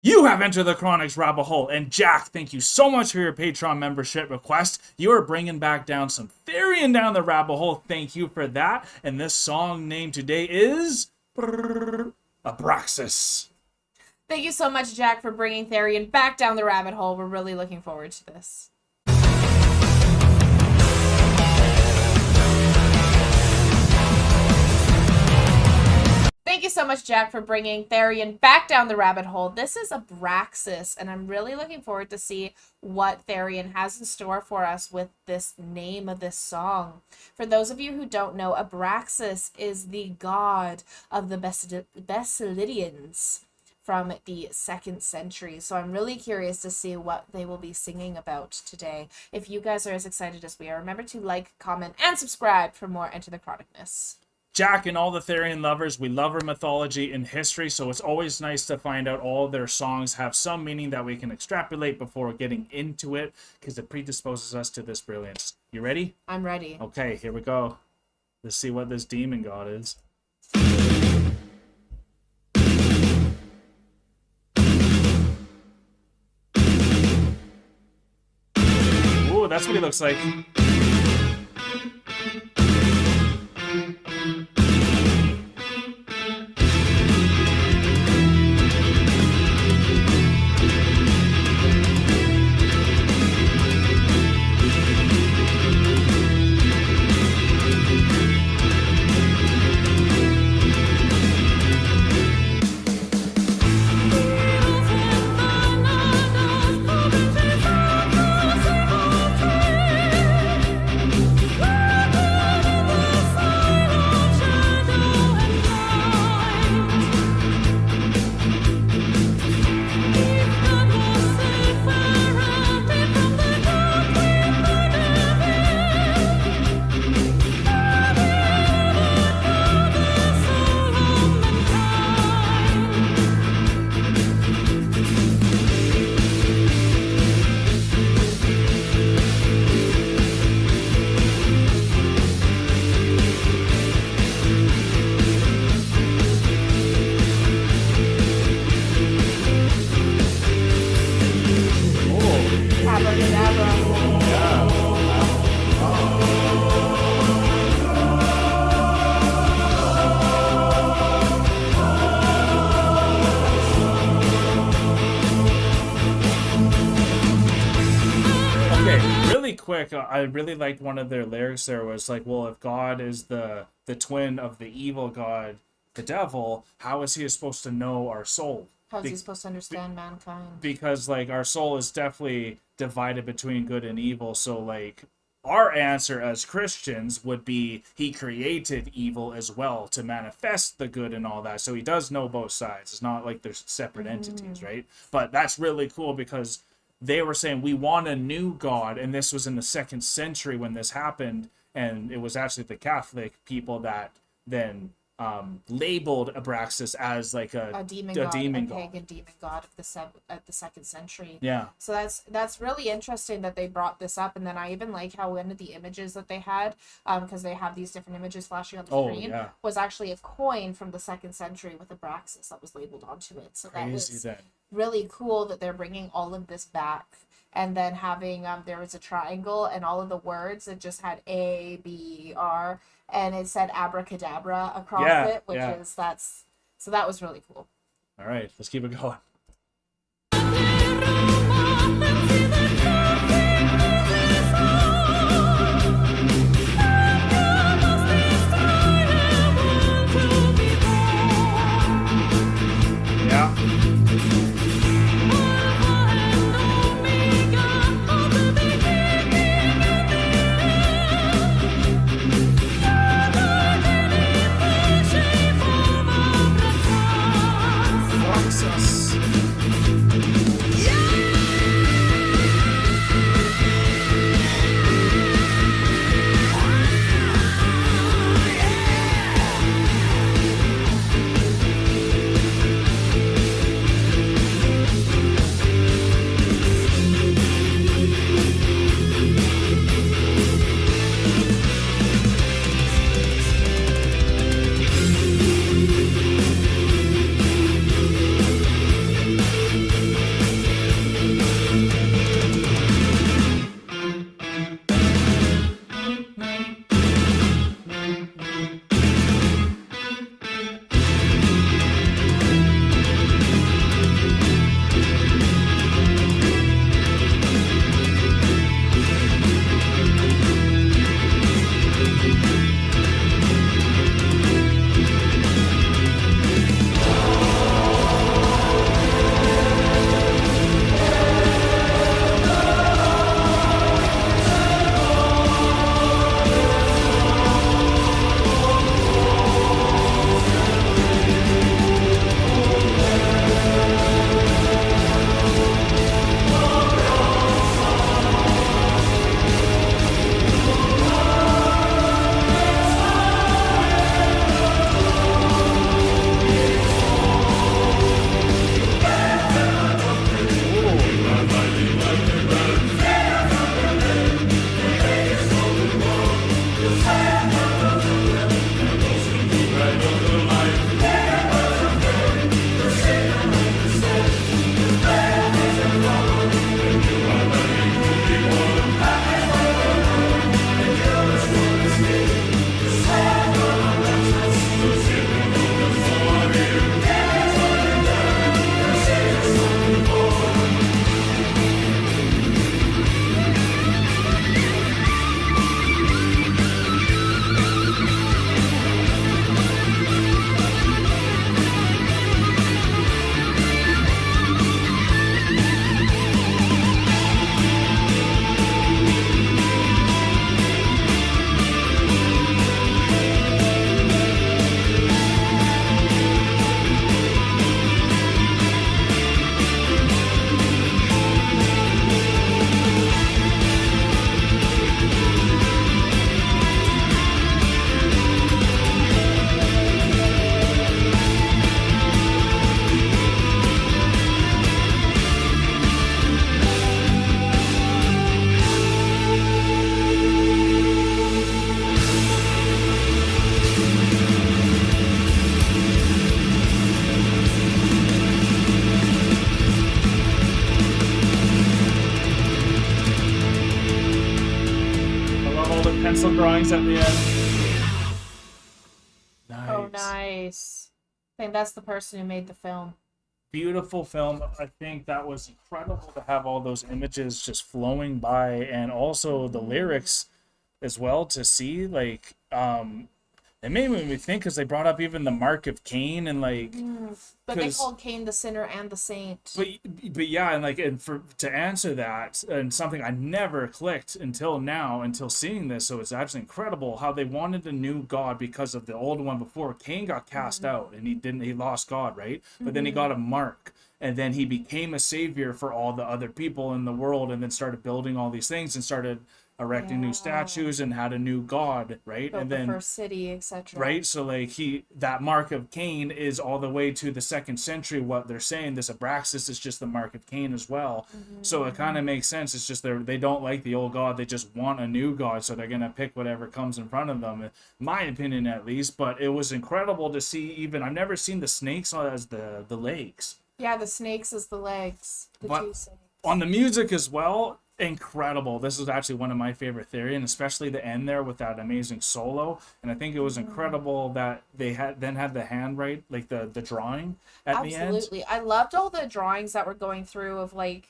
You have entered the Chronic's rabbit hole, and Jack, thank you so much for your Patreon membership request. You are bringing back down some Therion down the rabbit hole. Thank you for that. And this song name today is Abraxas. Thank you so much, Jack, for bringing Therion back down the rabbit hole. We're really looking forward to this. Thank you so much, Jack, for bringing Therion back down the rabbit hole. This is Abraxas, and I'm really looking forward to see what Therion has in store for us with this name of this song. For those of you who don't know, Abraxas is the god of the Basilidians from the 2nd century. So I'm really curious to see what they will be singing about today. If you guys are as excited as we are, remember to like, comment, and subscribe for more Enter the Chronicness. Jack and all the Therion lovers, we love our mythology and history, so it's always nice to find out all their songs have some meaning that we can extrapolate before getting into it, because it predisposes us to this brilliance. You ready? I'm ready. Okay, here we go. Let's see what this demon god is. Ooh, that's what he looks like. Quick, I really liked one of their lyrics there was like, well, if God is the twin of the evil god, the devil, how is he supposed to know our soul? How is he supposed to understand mankind? Because like our soul is definitely divided between good and evil, so like our answer as Christians would be he created evil as well to manifest the good and all that, so he does know both sides. It's not like there's separate entities, right? But that's really cool because they were saying we want a new god, and this was in the 2nd century when this happened, and it was actually the Catholic people that then labeled Abraxas as like a demon god, pagan demon god of the 2nd century. Yeah. So that's really interesting that they brought this up, and then I even like how one of the images that they had, because they have these different images flashing on the screen, was actually a coin from the 2nd century with Abraxas that was labeled onto it. So that was really cool that they're bringing all of this back. And then having there was a triangle, and all of the words, it just had A, B, R, and it said abracadabra across it, which is so that was really cool. All right, let's keep it going. pencil drawings at the end. Nice. Oh, nice. I think that's the person who made the film. Beautiful film. I think that was incredible to have all those images just flowing by, and also the lyrics as well to see. Like, it made me think because they brought up even the mark of Cain and like. But they called Cain the sinner and the saint. But yeah, and like, and for to answer that, and something I never clicked until now, until seeing this, so it's actually incredible how they wanted a new god because of the old one before. Cain got cast out and he lost God, right? But then he got a mark, and then he became a savior for all the other people in the world, and then started building all these things and started erecting new statues and had a new god, right? Built and then the first city, etc. Right, so like that mark of Cain is all the way to the 2nd century. What they're saying, this Abraxas is just the mark of Cain as well. So it kind of makes sense. It's just they don't like the old god, they just want a new god, so they're gonna pick whatever comes in front of them, in my opinion at least. But it was incredible to see. Even I've never seen the snakes as the legs. Yeah, the snakes as the legs. Two snakes. On the music as well, incredible. This is actually one of my favorite Therion, especially the end there with that amazing solo. And I think it was incredible that they had the handwrite, like the drawing at the end. Absolutely. I loved all the drawings that were going through of like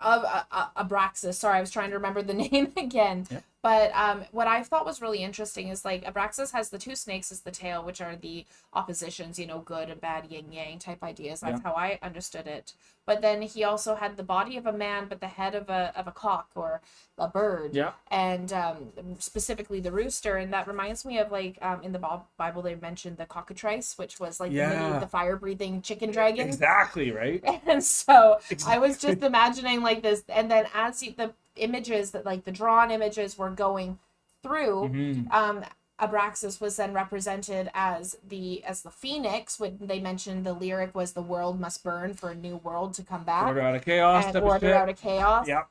Abraxas. Sorry, I was trying to remember the name again. Yep. But what I thought was really interesting is like Abraxas has the two snakes as the tail, which are the oppositions, good and bad, yin yang type ideas. That's how I understood it. But then he also had the body of a man, but the head of a cock or a bird. Yeah. And specifically the rooster. And that reminds me of like in the Bible they mentioned the cockatrice, which was like the fire breathing chicken dragon. Exactly, right? And so I was just imagining like this, and then as the images that like the drawn images were going through, Abraxas was then represented as the phoenix when they mentioned the lyric was the world must burn for a new world to come back. Order out of chaos. And order out of chaos. Yep.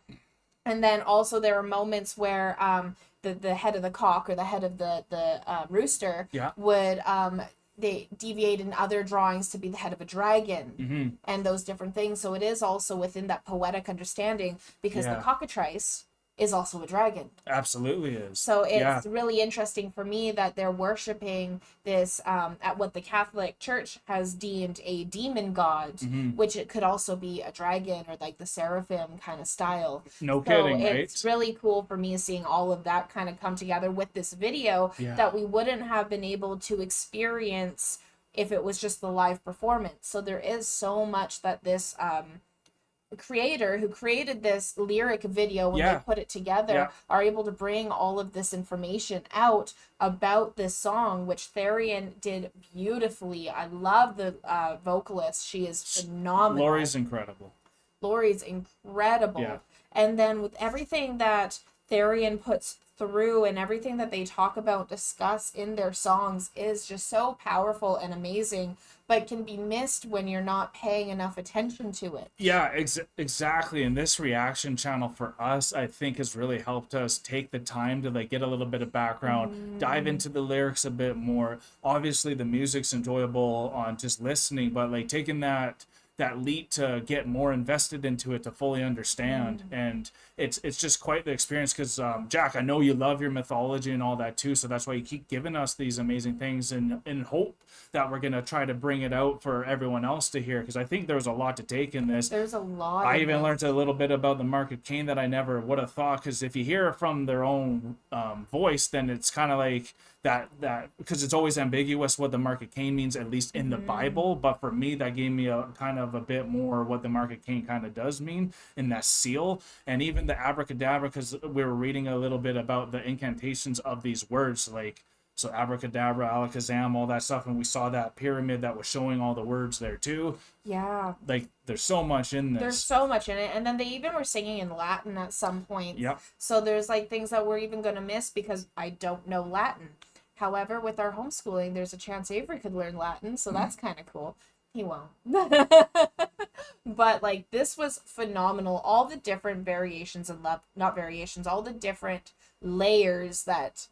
And then also there were moments where the head of the cock or the head of the rooster would they deviate in other drawings to be the head of a dragon and those different things. So it is also within that poetic understanding because the cockatrice is also a dragon. Absolutely is. So it's really interesting for me that they're worshiping this at what the Catholic Church has deemed a demon god, which it could also be a dragon or like the seraphim kind of style. No kidding, right? It's really cool for me seeing all of that kind of come together with this video that we wouldn't have been able to experience if it was just the live performance. So there is so much that this creator who created this lyric video when they put it together are able to bring all of this information out about this song, which Therion did beautifully. I love the vocalist. She is phenomenal. Lori's incredible. Yeah. And then with everything that Therion puts through and everything that they talk about, discuss in their songs is just so powerful and amazing, but can be missed when you're not paying enough attention to it. Yeah, exactly. And this reaction channel for us, I think, has really helped us take the time to like get a little bit of background, dive into the lyrics a bit more. Obviously, the music's enjoyable on just listening, but like taking that leap to get more invested into it to fully understand. And it's just quite the experience because Jack, I know you love your mythology and all that too, so that's why you keep giving us these amazing things and in hope that we're going to try to bring it out for everyone else to hear, because I think there's a lot to take in this. There's a lot. I even learned a little bit about the mark of Cain that I never would have thought, because if you hear it from their own voice, then it's kind of like that because it's always ambiguous what the mark of Cain means, at least in the Bible. But for me, that gave me a kind of a bit more what the mark of Cain kind of does mean in that seal. And even the abracadabra, because we were reading a little bit about the incantations of these words, like so abracadabra, alakazam, all that stuff, and we saw that pyramid that was showing all the words there too. Yeah, like there's so much in this. There's so much in it, and then they even were singing in Latin at some point. Yep. So there's like things that we're even going to miss because I don't know Latin. However, with our homeschooling, there's a chance Avery could learn Latin, so that's kind of cool. He won't. But like this was phenomenal. All the different variations and not variations, all the different layers that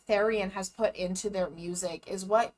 Therion has put into their music is what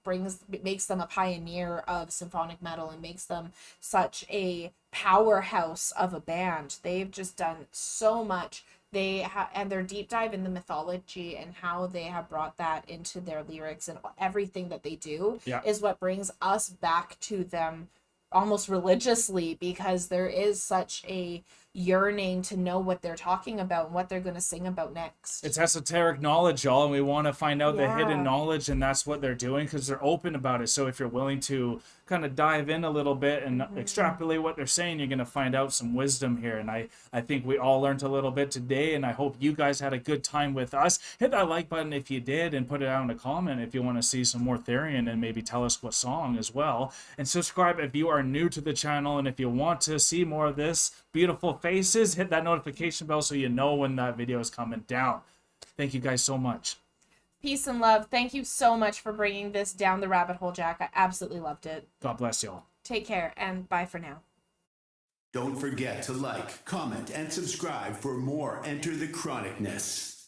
makes them a pioneer of symphonic metal and makes them such a powerhouse of a band. They've just done so much and their deep dive in the mythology and how they have brought that into their lyrics and everything that they do is what brings us back to them almost religiously, because there is such a yearning to know what they're talking about and what they're going to sing about next. It's esoteric knowledge, y'all, and we want to find out the hidden knowledge, and that's what they're doing because they're open about it. So if you're willing to kind of dive in a little bit and extrapolate what they're saying, you're going to find out some wisdom here. And I think we all learned a little bit today, and I hope you guys had a good time with us. Hit that like button if you did, and put it out in a comment if you want to see some more Therion, and maybe tell us what song as well. And subscribe if you are new to the channel, and if you want to see more of this beautiful faces, hit that notification bell so you know when that video is coming down. Thank you guys so much. Peace and love. Thank you so much for bringing this down the rabbit hole, Jack. I absolutely loved it. God bless y'all. Take care, and bye for now. Don't forget to like, comment, and subscribe for more Enter the Chronicness.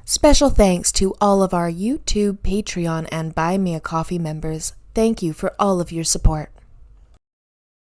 Special thanks to all of our YouTube, Patreon, and Buy Me a Coffee members. Thank you for all of your support.